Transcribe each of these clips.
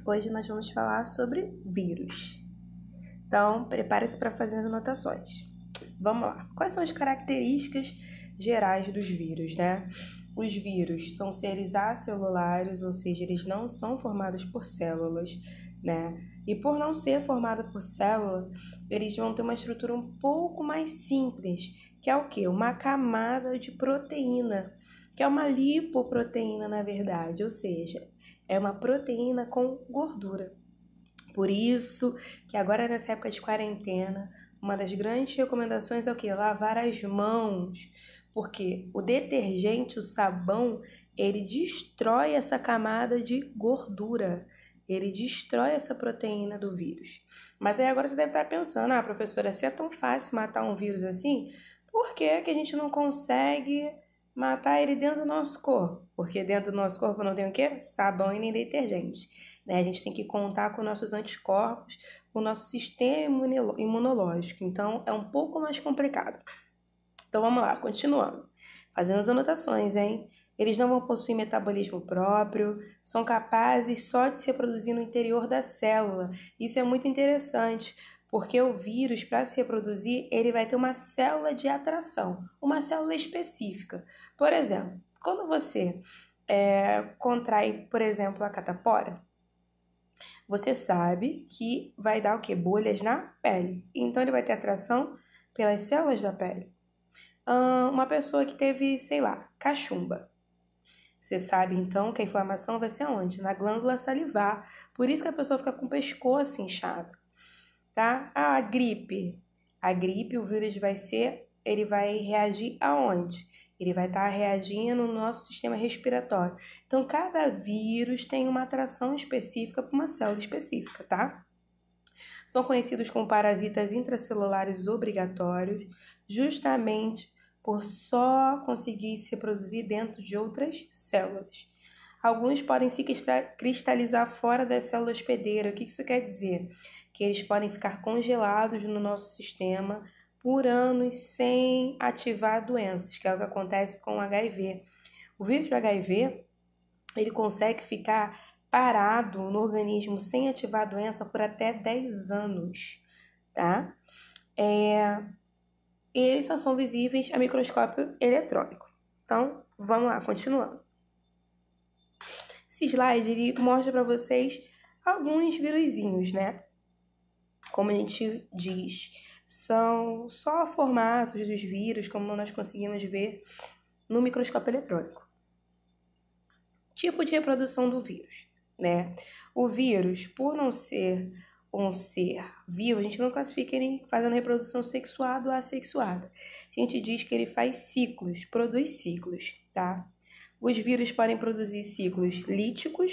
Hoje nós vamos falar sobre vírus. Então, prepare-se para fazer as anotações. Vamos lá. Quais são as características gerais dos vírus, né? Os vírus são seres acelulares, ou seja, eles não são formados por células, né? E por não ser formado por célula, eles vão ter uma estrutura um pouco mais simples, que é o quê? Uma camada de proteína, que é uma lipoproteína, na verdade, ou seja, é uma proteína com gordura. Por isso que agora nessa época de quarentena, uma das grandes recomendações é o quê? Lavar as mãos. Porque o detergente, o sabão, ele destrói essa camada de gordura. Ele destrói essa proteína do vírus. Mas aí agora você deve estar pensando, professora, se é tão fácil matar um vírus assim, por que a gente não consegue matar ele dentro do nosso corpo? Porque dentro do nosso corpo não tem o quê? Sabão e nem detergente. Né? A gente tem que contar com nossos anticorpos, com o nosso sistema imunológico. Então, é um pouco mais complicado. Então, vamos lá, continuando. Fazendo as anotações, hein? Eles não vão possuir metabolismo próprio, são capazes só de se reproduzir no interior da célula. Isso é muito interessante, porque o vírus, para se reproduzir, ele vai ter uma célula de atração, uma célula específica. Por exemplo, quando você contrai, por exemplo, a catapora, você sabe que vai dar o quê? Bolhas na pele. Então, ele vai ter atração pelas células da pele. Uma pessoa que teve, sei lá, cachumba. Você sabe, então, que a inflamação vai ser onde? Na glândula salivar. Por isso que a pessoa fica com o pescoço inchado, tá? A gripe. A gripe, o vírus ele vai reagir aonde? Ele vai estar reagindo no nosso sistema respiratório. Então, cada vírus tem uma atração específica para uma célula específica, tá? São conhecidos como parasitas intracelulares obrigatórios, justamente por só conseguir se reproduzir dentro de outras células. Alguns podem se cristalizar fora da célula hospedeira. O que isso quer dizer? Que eles podem ficar congelados no nosso sistema por anos sem ativar doenças, que é o que acontece com o HIV. O vírus do HIV, ele consegue ficar parado no organismo sem ativar a doença por até 10 anos, tá? Eles só são visíveis a microscópio eletrônico. Então, vamos lá, continuando. Esse slide ele mostra para vocês alguns viruzinhos, né? Como a gente diz, são só formatos dos vírus, como nós conseguimos ver no microscópio eletrônico. Tipo de reprodução do vírus, né? O vírus, por não ser um ser vivo, a gente não classifica ele fazendo reprodução sexuada ou assexuada. A gente diz que ele faz ciclos, produz ciclos, tá? Os vírus podem produzir ciclos líticos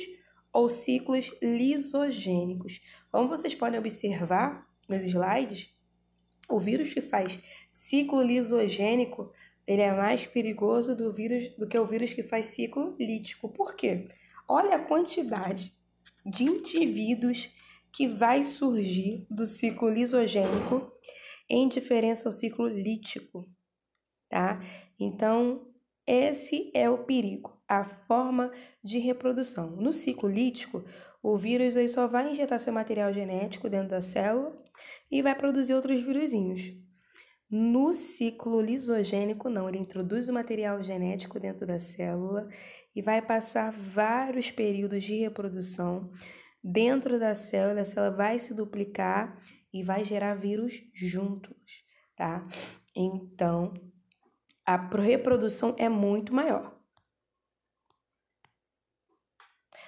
ou ciclos lisogênicos. Como vocês podem observar nos slides, o vírus que faz ciclo lisogênico, ele é mais perigoso do que o vírus que faz ciclo lítico. Por quê? Olha a quantidade de indivíduos que vai surgir do ciclo lisogênico em diferença ao ciclo lítico, tá? Então, esse é o perigo, a forma de reprodução. No ciclo lítico, o vírus aí só vai injetar seu material genético dentro da célula e vai produzir outros vírusinhos. No ciclo lisogênico, não, ele introduz o material genético dentro da célula e vai passar vários períodos de reprodução dentro da célula. A célula vai se duplicar e vai gerar vírus juntos, tá? Então, a reprodução é muito maior.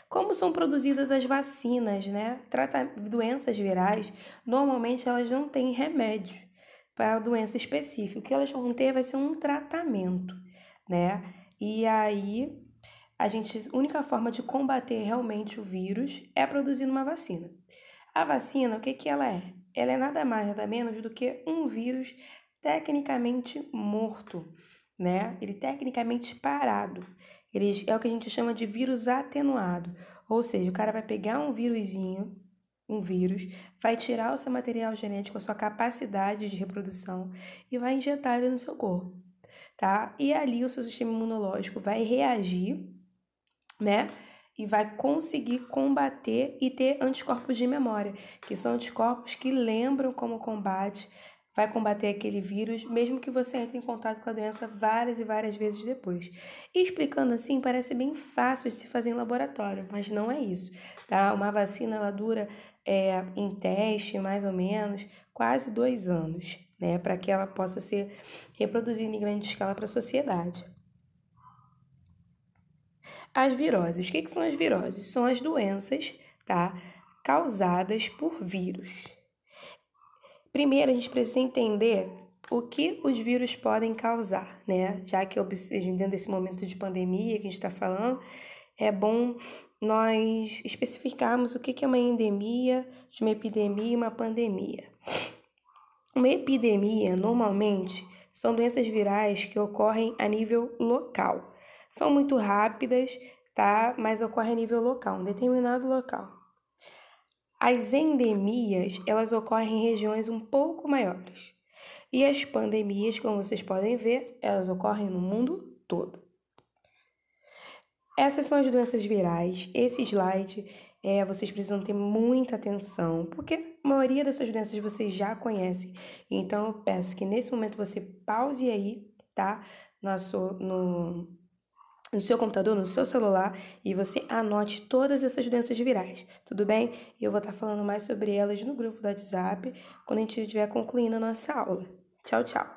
Como são produzidas as vacinas, né? Doenças virais, normalmente elas não têm remédio para a doença específica. O que elas vão ter vai ser um tratamento, né? E aí, a única forma de combater realmente o vírus é produzindo uma vacina. A vacina, o que ela é? Ela é nada mais, nada menos do que um vírus tecnicamente morto, né? Ele tecnicamente parado. Ele é o que a gente chama de vírus atenuado. Ou seja, o cara vai pegar um vírus, vai tirar o seu material genético, a sua capacidade de reprodução e vai injetar ele no seu corpo, tá? E ali o seu sistema imunológico vai reagir, né? e vai conseguir combater e ter anticorpos de memória, que são anticorpos que lembram como combate, vai combater aquele vírus, mesmo que você entre em contato com a doença várias e várias vezes depois. E explicando assim, parece bem fácil de se fazer em laboratório, mas não é isso, tá? Uma vacina, ela dura em teste, mais ou menos, quase 2 anos, né? Para que ela possa ser reproduzida em grande escala para a sociedade. As viroses. O que são as viroses? São as doenças, tá? Causadas por vírus. Primeiro, a gente precisa entender o que os vírus podem causar, né? Já que dentro desse momento de pandemia que a gente está falando, é bom nós especificarmos o que é uma endemia, de uma epidemia e uma pandemia. Uma epidemia, normalmente, são doenças virais que ocorrem a nível local. São muito rápidas, tá? Mas ocorrem a nível local, um determinado local. As endemias, elas ocorrem em regiões um pouco maiores. E as pandemias, como vocês podem ver, elas ocorrem no mundo todo. Essas são as doenças virais. Esse slide, vocês precisam ter muita atenção, porque a maioria dessas doenças vocês já conhecem. Então, eu peço que nesse momento você pause aí, tá? No seu computador, no seu celular, e você anote todas essas doenças virais, tudo bem? E eu vou estar falando mais sobre elas no grupo do WhatsApp, quando a gente estiver concluindo a nossa aula. Tchau, tchau!